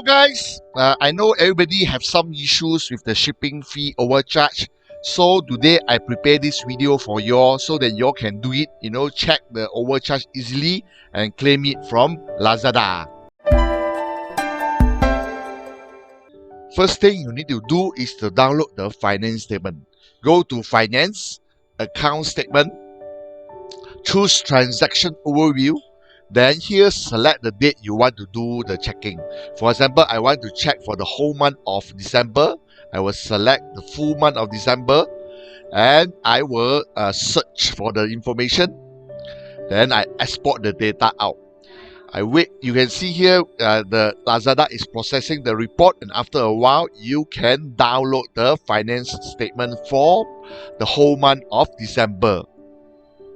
guys, I know everybody have some issues with the shipping fee overcharge. So today I prepare this video for y'all so that y'all can do it, check the overcharge easily and claim it from Lazada. First thing you need to do is to download the finance statement. Go to finance, account statement, choose transaction overview. Then here select the date you want to do the checking. For example, I want to check for the whole month of December. I will select the full month of December and I will search for the information. Then I export the data out. I wait. You can see here the Lazada is processing the report, and after a while you can download the finance statement for the whole month of December.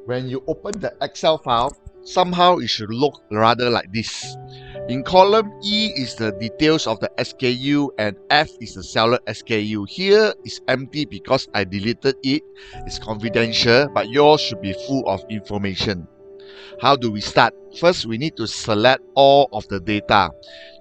When you open the Excel file, somehow it should look rather like this. In column E is the details of the SKU and F is the seller SKU. Here is empty because I deleted it. It's confidential, but yours should be full of information. How do we start? First, we need to select all of the data.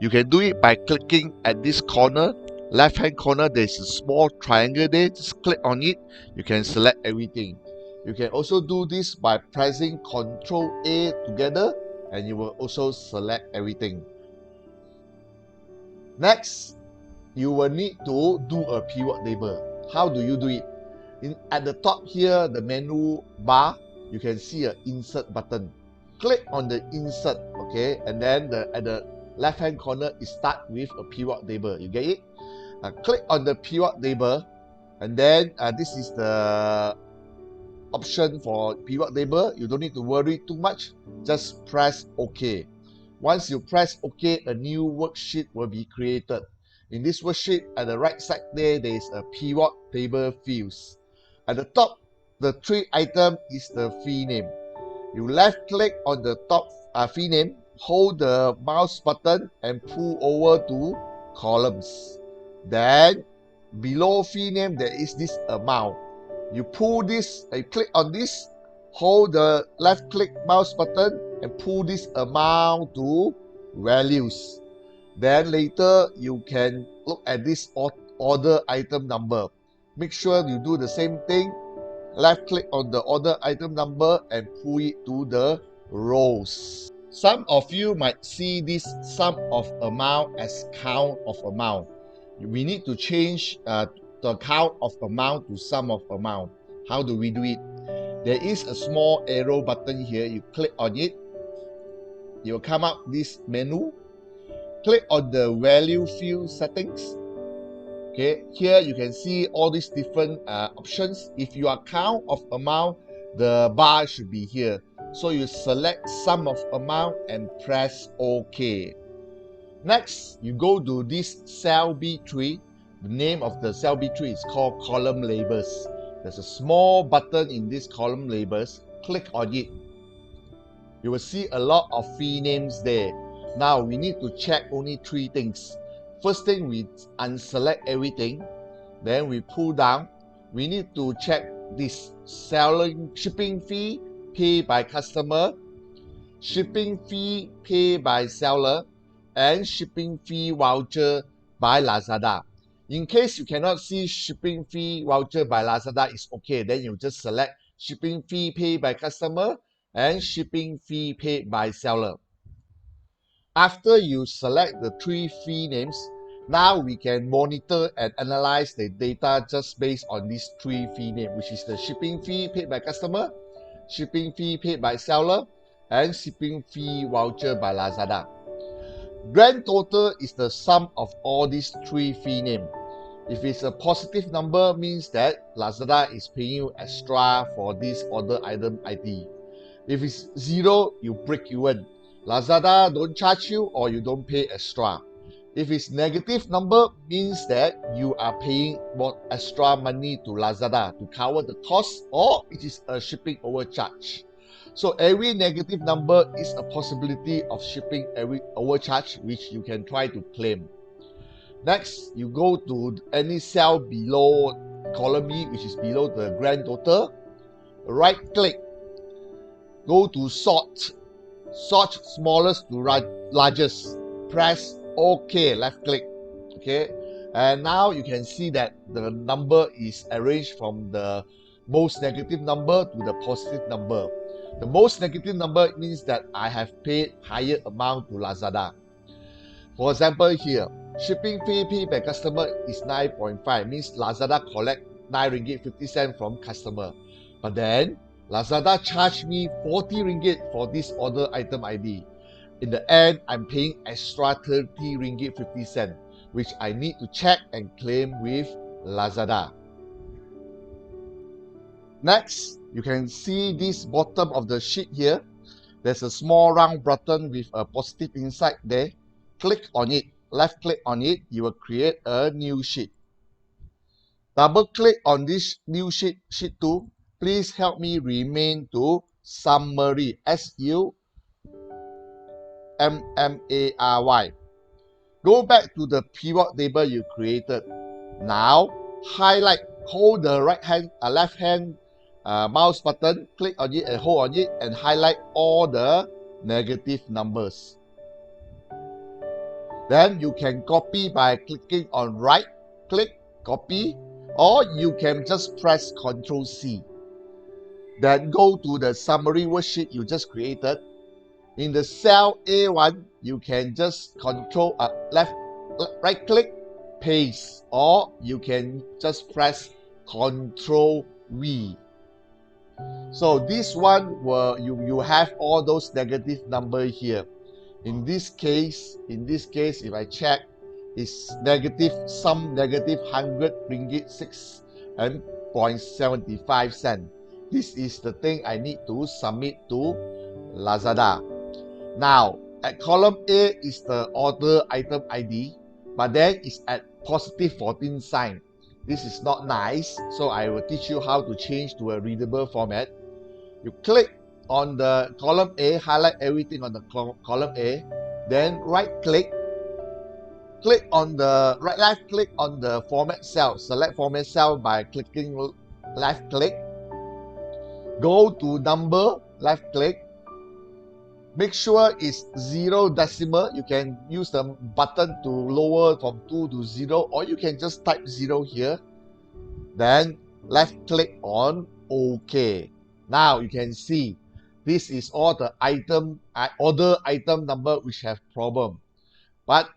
You can do it by clicking at this corner. Left hand corner, there's a small triangle there. Just click on it. You can select everything. You can also do this by pressing Ctrl A together and you will also select everything. Next, you will need to do a pivot table. How do you do it? At the top here, the menu bar, you can see an insert button. Click on the insert, okay, and then at the left hand corner is start with a pivot table. You get it? Click on the pivot table, and then this is the option for pivot table. You don't need to worry too much. Just press OK. Once you press OK, a new worksheet will be created. In this worksheet, at the right side there is a pivot table fields. At the top, the three item is the fee name. You left click on the top fee name, hold the mouse button and pull over to columns. Then below fee name there is this amount. You pull this, you click on this, hold the left click mouse button and pull this amount to values. Then later you can look at this order item number. Make sure you do the same thing. Left click on the order item number and pull it to the rows. Some of you might see this sum of amount as count of amount. We need to change the count of amount to sum of amount. How do we do it? There is a small arrow button here. You click on it. You will come up this menu. Click on the value field settings. Okay, here you can see all these different options. If you are count of amount, the bar should be here. So you select sum of amount and press OK. Next, you go to this cell B3. The name of the cell B3 is called column labels. There's a small button in this column labels. Click on it. You will see a lot of fee names there. Now we need to check only three things. First thing, we unselect everything. Then we pull down. We need to check this selling shipping fee paid by customer, shipping fee paid by seller, and shipping fee voucher by Lazada. In case you cannot see shipping fee voucher by Lazada, it's okay. Then you just select shipping fee paid by customer and shipping fee paid by seller. After you select the three fee names, now we can monitor and analyze the data just based on these three fee names, which is the shipping fee paid by customer, shipping fee paid by seller, and shipping fee voucher by Lazada. Grand total is the sum of all these three fee names. If it's a positive number, means that Lazada is paying you extra for this order item ID. If it's zero, you break even. Lazada don't charge you or you don't pay extra. If it's negative number, means that you are paying more extra money to Lazada to cover the cost, or it is a shipping overcharge. So every negative number is a possibility of shipping every overcharge which you can try to claim. Next, you go to any cell below column E, which is below the grand total. Right click, go to sort. Sort smallest to largest. Press OK, left click. Okay, and now you can see that the number is arranged from the most negative number to the positive number. The most negative number means that I have paid higher amount to Lazada. For example here, shipping fee paid by customer is 9.5, means Lazada collect 9 ringgit 50 cent from customer. But then Lazada charged me 40 ringgit for this order item ID. In the end, I'm paying extra 30 ringgit 50 cent, which I need to check and claim with Lazada. Next, you can see this bottom of the sheet here. There's a small round button with a positive inside there. Click on it, left click on it, you will create a new sheet. Double click on this new sheet, sheet 2. Please help me rename to summary, SUMMARY. Go back to the pivot table you created. Now, highlight, hold the left hand mouse button, click on it and hold on it and highlight all the negative numbers. Then you can copy by clicking on right click, copy, or you can just press Ctrl C. Then go to the summary worksheet you just created. In the cell A1, you can just right click, paste, or you can just press Ctrl V. So this one you have all those negative number here. In this case, if I check, it's negative, some negative 100 ringgit 6.75 cent. This is the thing I need to submit to Lazada. Now, at column A is the order item ID, but then it's at positive 14 sign. This is not nice, so I will teach you how to change to a readable format. You click on the column A, highlight everything on the column A, then right click, left click on the format cell, select format cell by clicking left click, go to number, left click, make sure it's 0 decimal. You can use the button to lower from 2 to 0, or you can just type 0 here. Then left click on OK. Now you can see this is all the order item number which have problem. But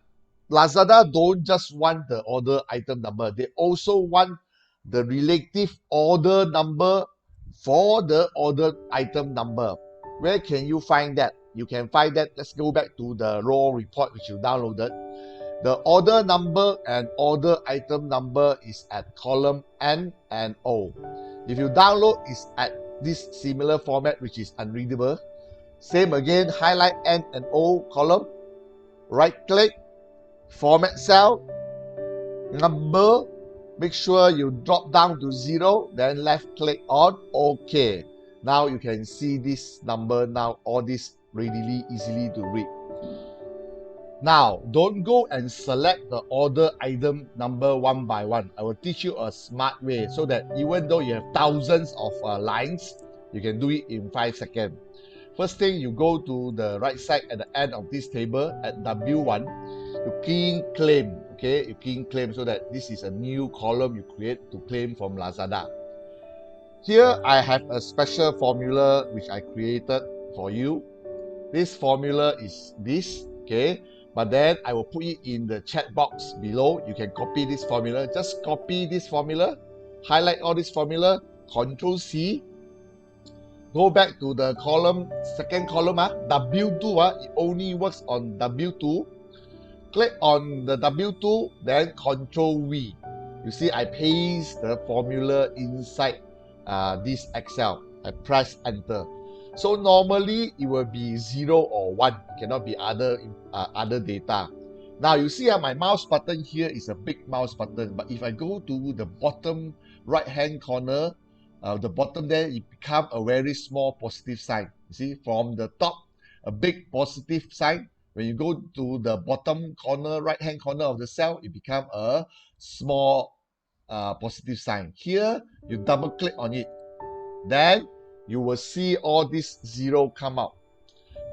Lazada don't just want the order item number. They also want the relative order number for the order item number. Where can you find that? You can find that. Let's go back to the raw report which you downloaded. The order number and order item number is at column N and O. If you download, it's at this similar format which is unreadable. Same again, highlight N and O column, right click, format cell, number, make sure you drop down to 0, then left click on OK. Now you can see this number now, all this readily, easily to read. Now, don't go and select the order item number one by one. I will teach you a smart way so that even though you have thousands of lines, you can do it in 5 seconds. First thing, you go to the right side at the end of this table at W1, you key in claim, okay? You key in claim so that this is a new column you create to claim from Lazada. Here, I have a special formula which I created for you. This formula is this, okay? But then I will put it in the chat box below. You can copy this formula. Just copy this formula, highlight all this formula, Ctrl C, go back to the column, second column, W2, it only works on W2. Click on the W2, then Ctrl V. You see, I paste the formula inside this Excel. I press enter. So normally it will be 0 or 1. It cannot be other data. Now you see my mouse button here is a big mouse button, but if I go to the bottom right hand corner, the bottom there, it becomes a very small positive sign. You see, from the top, a big positive sign. When you go to the bottom corner, right hand corner of the cell, it becomes a small positive sign. Here, you double click on it. Then you will see all this 0 come out.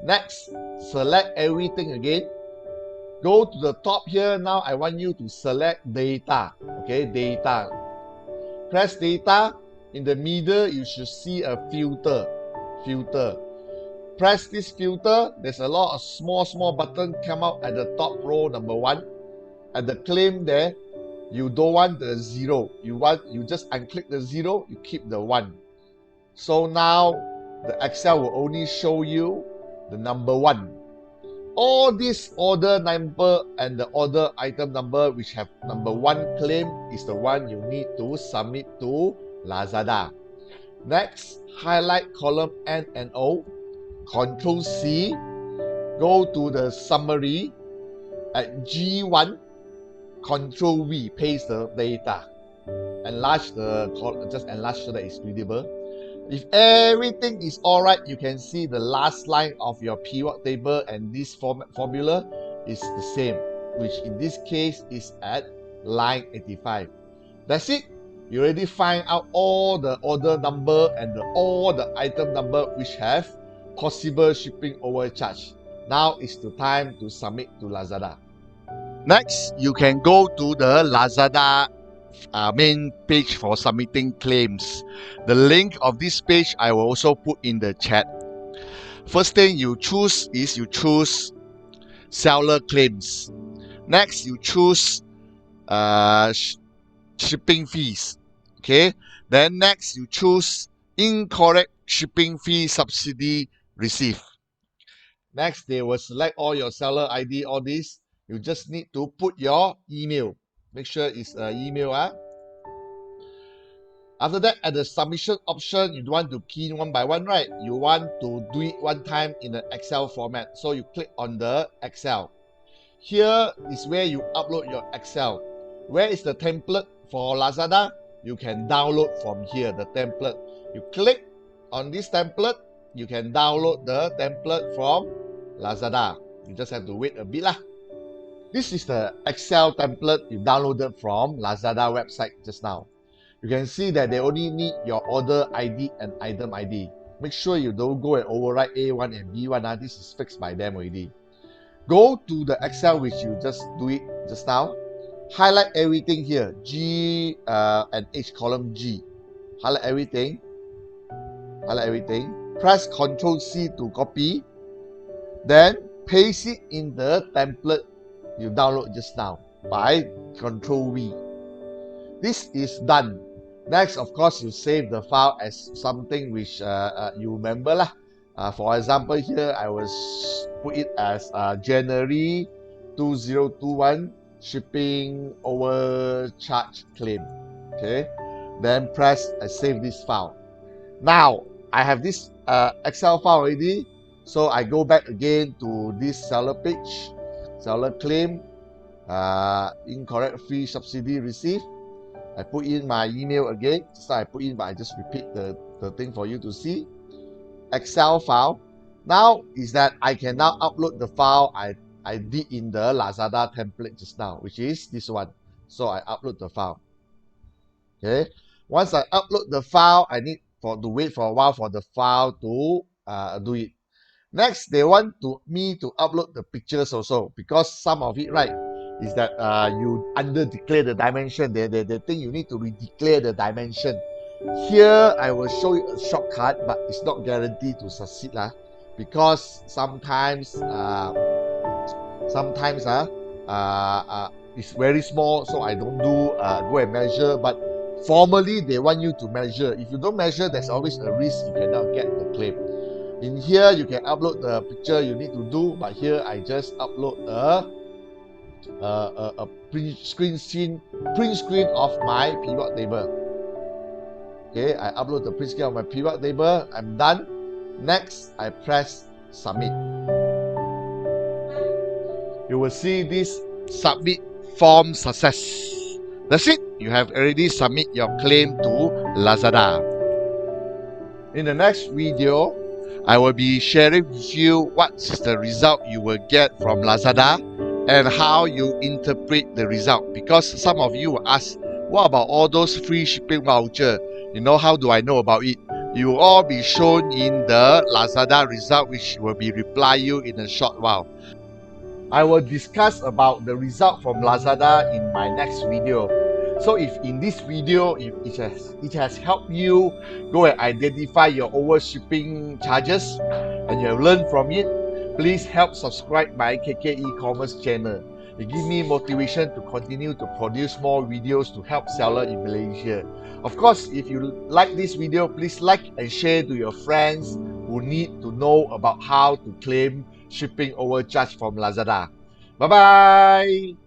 Next, select everything again. Go to the top here. Now I want you to select data. Okay, data. Press data. In the middle, you should see a filter. Filter. Press this filter. There's a lot of small button come out at the top row, number 1. At the claim there, you don't want the 0. You just unclick the 0, you keep the 1. So now the Excel will only show you the number 1. All this order number and the order item number which have number 1 claim is the one you need to submit to Lazada. Next, highlight column N and O, Control C, go to the summary. At G1, Control V, paste the data. Enlarge the column, just enlarge so that it's readable. If everything is alright, you can see the last line of your pivot table and this formula is the same, which in this case is at line 85. That's it. You already find out all the order number and all the item number which have possible shipping overcharge. Now is the time to submit to Lazada. Next, you can go to the Lazada main page for submitting claims. The link of this page I will also put in the chat. First thing you choose is seller claims. Next, you choose shipping fees. Okay. Then next, you choose incorrect shipping fee subsidy received. Next, they will select all your seller ID, all this. You just need to put your email. Make sure it's an email. After that, at the submission option, you don't want to key in one by one, right? You want to do it one time in an Excel format. So you click on the Excel. Here is where you upload your Excel. Where is the template for Lazada? You can download from here, the template. You click on this template, you can download the template from Lazada. You just have to wait a bit lah. This is the Excel template you downloaded from Lazada website just now. You can see that they only need your order ID and item ID. Make sure you don't go and overwrite A1 and B1. This is fixed by them already. Go to the Excel which you just do it just now. Highlight everything here. G and H column G. Highlight everything. Highlight everything. Press Ctrl C to copy. Then paste it in the template you download just now by Ctrl V. This is done. Next, of course, you save the file as something which you remember lah. For example, here I will put it as January 2021 shipping overcharge claim. Okay, then press save this file. Now I have this Excel file already, so I go back again to this seller page. Seller claim, incorrect fee subsidy received. I put in my email again. So I put in, but I just repeat the thing for you to see. Excel file. Now is that I can now upload the file I did in the Lazada template just now, which is this one. So I upload the file. Okay. Once I upload the file, I need to wait for a while for the file to do it. Next, they want me to upload the pictures also, because some of it, right, is that you under declare the dimension. They think you need to redeclare the dimension. Here, I will show you a shortcut, but it's not guaranteed to succeed lah, because sometimes it's very small, so I don't do go and measure. But formally, they want you to measure. If you don't measure, there's always a risk you cannot get the claim. In here, you can upload the picture you need to do, but here I just upload a print screen of my pivot table. Okay, I upload the print screen of my pivot table. I'm done. Next, I press submit. You will see this submit form success. That's it. You have already submit your claim to Lazada. In the next video, I will be sharing with you what's the result you will get from Lazada and how you interpret the result. Because some of you will ask, what about all those free shipping voucher? You know, how do I know about it? You will all be shown in the Lazada result, which will be reply you in a short while. I will discuss about the result from Lazada in my next video. So if in this video, if it has helped you go and identify your over shipping charges and you have learned from it, please help subscribe my KK e-commerce channel. It gives me motivation to continue to produce more videos to help seller in Malaysia. Of course, if you like this video, please like and share to your friends who need to know about how to claim shipping overcharge from Lazada. Bye bye.